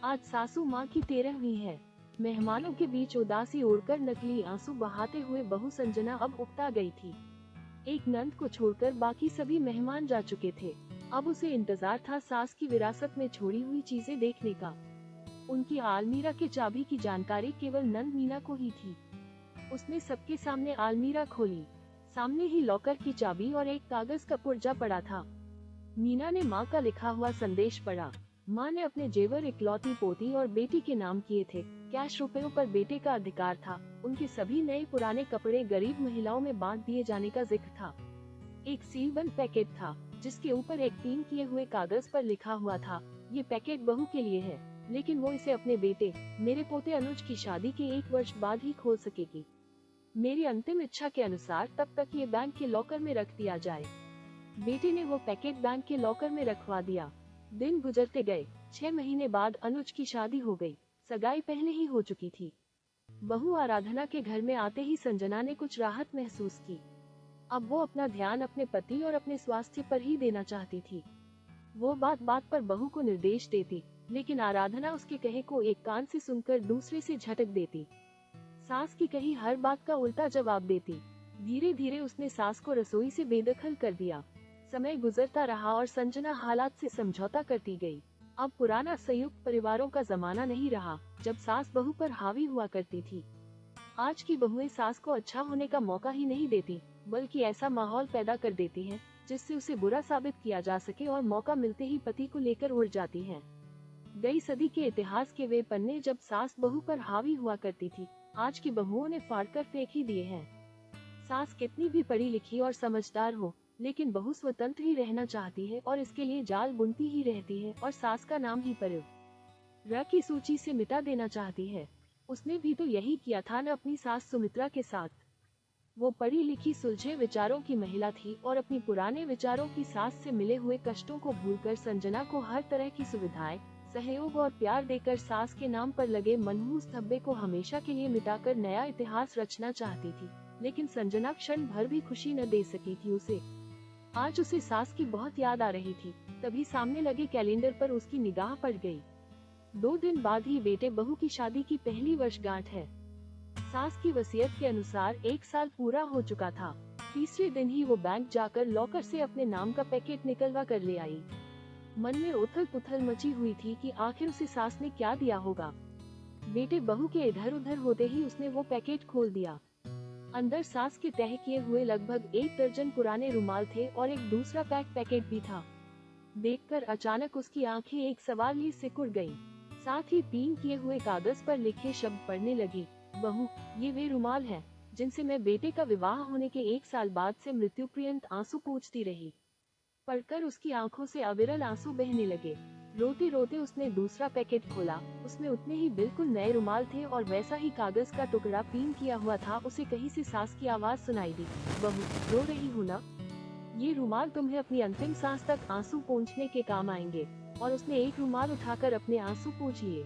आज सासू माँ की 13वीं है। मेहमानों के बीच उदासी ओढ़कर नकली आंसू बहाते हुए बहू संजना अब उकता गई थी। एक नंद को छोड़कर बाकी सभी मेहमान जा चुके थे। अब उसे इंतजार था सास की विरासत में छोड़ी हुई चीजें देखने का। उनकी आलमीरा के चाबी की जानकारी केवल नंद मीना को ही थी। उसने सबके सामने आलमीरा खोली। सामने ही लॉकर की चाबी और एक कागज का पुर्जा पड़ा था। मीना ने माँ का लिखा हुआ संदेश पढ़ा। माँ ने अपने जेवर इकलौती पोती और बेटी के नाम किए थे। कैश रुपयों पर बेटे का अधिकार था। उनके सभी नए पुराने कपड़े गरीब महिलाओं में बांट दिए जाने का जिक्र था। एक सीलबंद पैकेट था जिसके ऊपर एक पिन किए हुए कागज पर लिखा हुआ था, ये पैकेट बहू के लिए है, लेकिन वो इसे अपने बेटे, मेरे पोते अनुज की शादी के 1 वर्ष बाद ही खोल सकेगी। मेरी अंतिम इच्छा के अनुसार तब तक ये बैंक के लॉकर में रख दिया जाए। बेटे ने वो पैकेट बैंक के लॉकर में रखवा दिया। दिन गुजरते गए। 6 महीने बाद अनुज की शादी हो गई। सगाई पहले ही हो चुकी थी। बहू आराधना के घर में आते ही संजना ने कुछ राहत महसूस की। अब वो अपना ध्यान अपने पति और अपने स्वास्थ्य पर ही देना चाहती थी। वो बात बात पर बहू को निर्देश देती, लेकिन आराधना उसके कहे को एक कान से सुनकर दूसरे से झटक देती। सास की कही हर बात का उल्टा जवाब देती। धीरे धीरे उसने सास को रसोई से बेदखल कर दिया। समय गुजरता रहा और संजना हालात से समझौता करती गई। अब पुराना संयुक्त परिवारों का जमाना नहीं रहा, जब सास बहू पर हावी हुआ करती थी। आज की बहुएं सास को अच्छा होने का मौका ही नहीं देती, बल्कि ऐसा माहौल पैदा कर देती हैं, जिससे उसे बुरा साबित किया जा सके और मौका मिलते ही पति को लेकर उड़ जाती हैं। गई सदी के इतिहास के वे पन्ने जब सास बहू पर हावी हुआ करती थी, आज की बहुओं ने फाड़कर फेंक ही दिए हैं। सास कितनी भी पढ़ी लिखी और समझदार हो, लेकिन बहू स्वतंत्र ही रहना चाहती है और इसके लिए जाल बुनती ही रहती है और सास का नाम ही पर र की सूची से मिटा देना चाहती है। उसने भी तो यही किया था न अपनी सास सुमित्रा के साथ। वो पढ़ी लिखी सुलझे विचारों की महिला थी और अपनी पुराने विचारों की सास से मिले हुए कष्टों को भूलकर संजना को हर तरह की सुविधाएं, सहयोग और प्यार देकर सास के नाम पर लगे मनहूस धब्बे को हमेशा के लिए मिटाकर नया इतिहास रचना चाहती थी। लेकिन संजना क्षण भर भी खुशी न दे सकी थी उसे। आज उसे सास की बहुत याद आ रही थी। तभी सामने लगे कैलेंडर पर उसकी निगाह पड़ गई। 2 दिन बाद ही बेटे बहू की शादी की पहली वर्षगांठ है। सास की वसीयत के अनुसार 1 साल पूरा हो चुका था। तीसरे दिन ही वो बैंक जाकर लॉकर से अपने नाम का पैकेट निकलवा कर ले आई। मन में उथल पुथल मची हुई थी कि आखिर उसे सास ने क्या दिया होगा। बेटे बहू के इधर उधर होते ही उसने वो पैकेट खोल दिया। अंदर सास के तह किए हुए लगभग 1 दर्जन पुराने रुमाल थे और एक दूसरा पैकेट भी था। देखकर अचानक उसकी आंखें एक सवाल ही सिकुड़ गईं। साथ ही पिन किए हुए कागज पर लिखे शब्द पढ़ने लगी। बहू, ये वे रुमाल हैं, जिनसे मैं बेटे का विवाह होने के 1 साल बाद से मृत्यु पर्यंत आंसू पोंछती रही। पढ़कर उसकी आंखों से अविरल आंसू बहने लगे। रोते रोते उसने दूसरा पैकेट खोला। उसमें उतने ही बिल्कुल नए रुमाल थे और वैसा ही कागज का टुकड़ा पिन किया हुआ था। उसे कहीं से सास की आवाज सुनाई दी, बहू, रो रही हो ना? ये रुमाल तुम्हें अपनी अंतिम सांस तक आंसू पोंछने के काम आएंगे। और उसने एक रुमाल उठाकर अपने आंसू पोंछ लिए।